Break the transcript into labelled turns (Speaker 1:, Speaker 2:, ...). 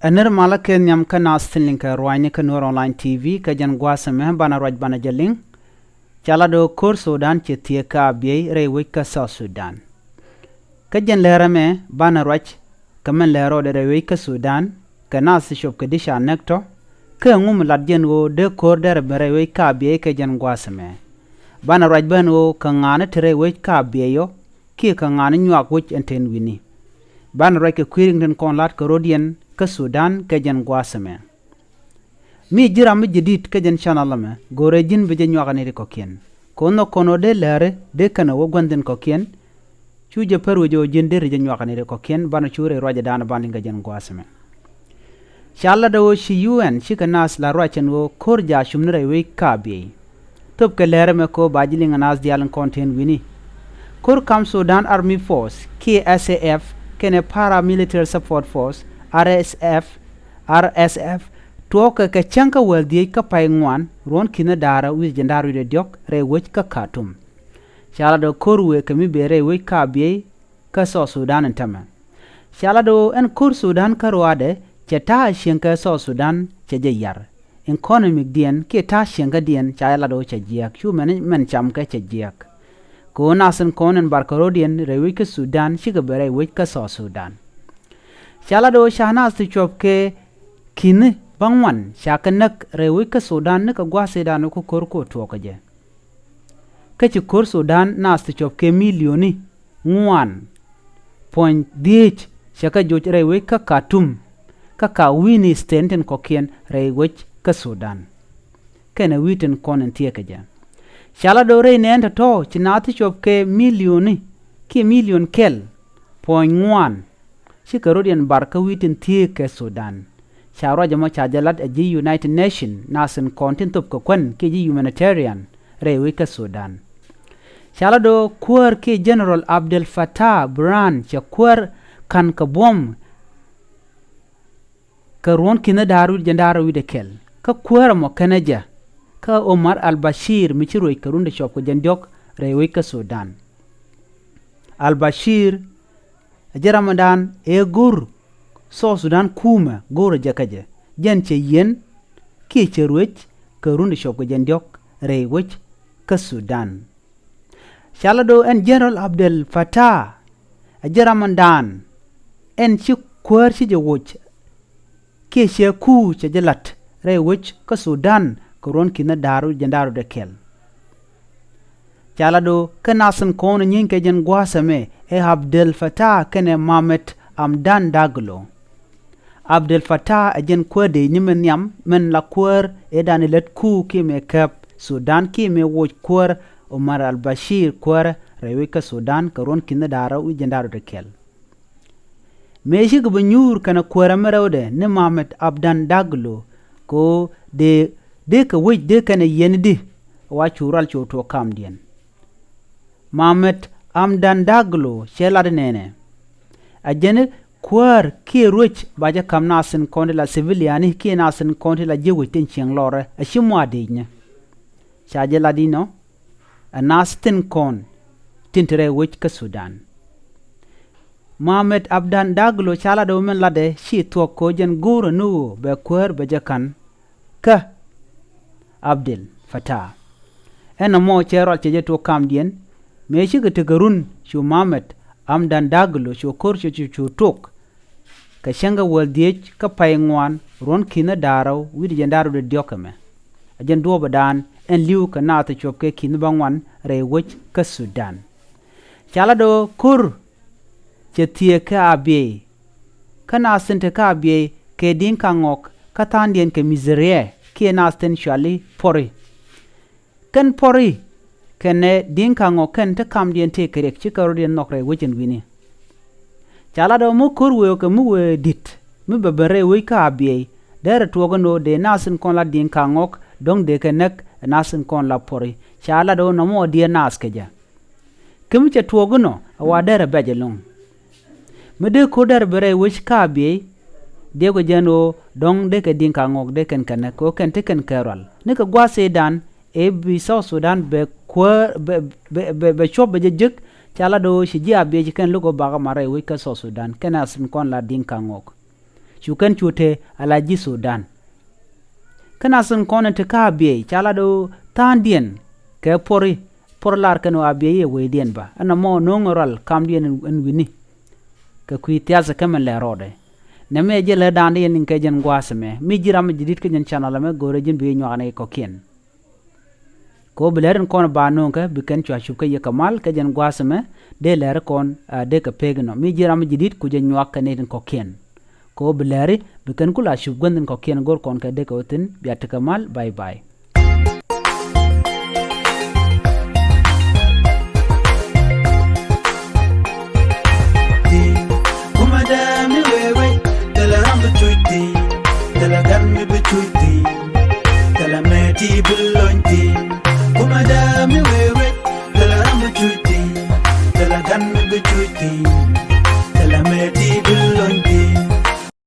Speaker 1: Aner malä ke nyam ka nastin link roine ka Nuer online TV ka jan gwasame bana roj bana jaling chala do kor Sudan che tie ka biye re wika South Sudan ka jan lerame bana roj ka men lero de re wika Sudan ka nas shop ka disha nekto ka ngum ladjen wo de kor de re wika biye ka jan gwasame bana roj ban wo ka ngane tere wika biye yo ki ka ngane nyak wich enten wini bana roj ka kwiring kon lat ka rodien ka Sudan ka jan gwasame mi jira mi jidit ka jan chanalame gore jin be jan yakani de kokien kono kono de lare de kana wo gwanden kokien chuje peru jo jin de jan yakani de kokien bana chure roja dana bandinga jan gwasame shalla do shi UN shi kanas la rochen wo korja shumnere we kabi top ka lare me ko bajilinga nas dialan content wini kor kam Sudan Army Force KSAF kene paramilitary support force RSF tuoka ka chanka weldi ka paingwan ron kina dara wi jandaru de diok re wech ka Khartoum shala do korwe ka mi bere we ka biye ka so Sudan ntama shala do en kur Sudan karwade che ta shenka so Sudan che jeyar economic dien ke ta shenka dien chala do che jiak human men cham ka che jiak ko nasen konen barkarodien re we ka Sudan shiga bere we ka so Sudan shala do shahnas ti chop ke kin bangwan shakanak rewi ka Sudan ne ka gwase da no ko korko to ka je ka ci kor Sudan nas ti chop ke milioni 1.10 shaka joj rewi ka Khartoum ka wini stenten ko kien rewi ka Sudan kana witen konen tie ka je shala do re ne to ci na ti chop ke milioni ki milion kel point 1 shikarodian barka witin tie ke Sudan sharo jama chajalat a ji United Nation nasin kontin top ko kwen ke ji humanitarian rewi ka Sudan shala do kuar ke General Abdel Fattah Burhan cha kuar kan ka bom ka ron kina daru jandaru wi de kel ka kuar mo kanaja ka Omar al-Bashir mi chiroi karunde shop ko jandok rewi ka Sudan al-Bashir Ramadan e gur so Sudan kuumɛ gor jakaje jan che yen ki cherwech karunde shop ko jandok rewech ka Sudan shalado en General Abdel Fattah Ramadan en chi kwar chi jewoch ki she ku che jelat rewech ka Sudan koron kina daru jandaru de kel Chalado kanasan kono nyinke jen gwasame e Abdel Fattah kene Mohamed Amdan Daglo. Abdel Fattah ajen kwede nyimen yam men la kwer e danilet ku ki me kap Sudan ki me woj kwer Omar al-Bashir kwer rewika Sudan karon kina dara u jendaru de kel. Meshi gubanyur kana kwera merewde ne Mohamed Amdan Daglo ko de ka woj de kane yendi wa chural choto kam dien. Mohamed Amdan Daglo shelad nene ajene kwar ki ruch baja kam nasin konde la civiliani ki nasin konde la jewu tin chiang lore a shimwa dinya shaje ladino a nastin kon tintere wich ka Sudan Mohamed Amdan Daglo chala do men lade shi to ko jen guru nu be kwar baja kan ka Abdel Fattah ena mo cherol cheje to kam dien me shi gata garun shu Mohamed Amdan Daglo shu korcho chu tok ka shanga waldich ka paingwan ron kina daraw widi jandaru de diokame ajen do badan en liu ka nata chop ke kin bangwan rewich ka Sudan chala do kur che tie ka abe kana sente ka abe ke din ka ngok ka tandien ke miserie ke nasten shali pori kan pori kene dinka ngo ken te kam dien te kerek chikaro dien nokre wechen wini chala do mu kurwe ke mu we dit mu bebere we ka abiye dere tuogono de nasin kon la dinka ngok dong de kenek nasin kon la pori chala do no mo die nas keja kemu che tuogono wa dere beje long mu de ko dere bere we ka abiye de go jeno dong de ke dinka ngok de ken kenek ko ken te ken kerol ne ka gwase dan e bi South Sudan be kwa be chop be jek chala do shiji abe ken lugo baga mare we ka South Sudan ken asin kon la dinka ngok chukan chute alaji Sudan kana sun kona te ka biye chala do tandien ke porlar kanu abiye wedien ba ana mo nongoral kamdien en wini ka kuitiasa kemen le rode ne me je le dande yen ke jen gwasme mi jiram jidit ke jen channel me gore jin bi nyane ko ken ko bleren kon ba non ka biken chwa shuka ye kamal ke jen gwasme de ler kon de ka pegno mi jiram jidit ku jen nyak ne ko ken ko bleri biken kula shubgandin ko ken gor kon ka de ka utin biat kamal bye bye
Speaker 2: Talagang mi betuti, talameti bulonti, kumadami we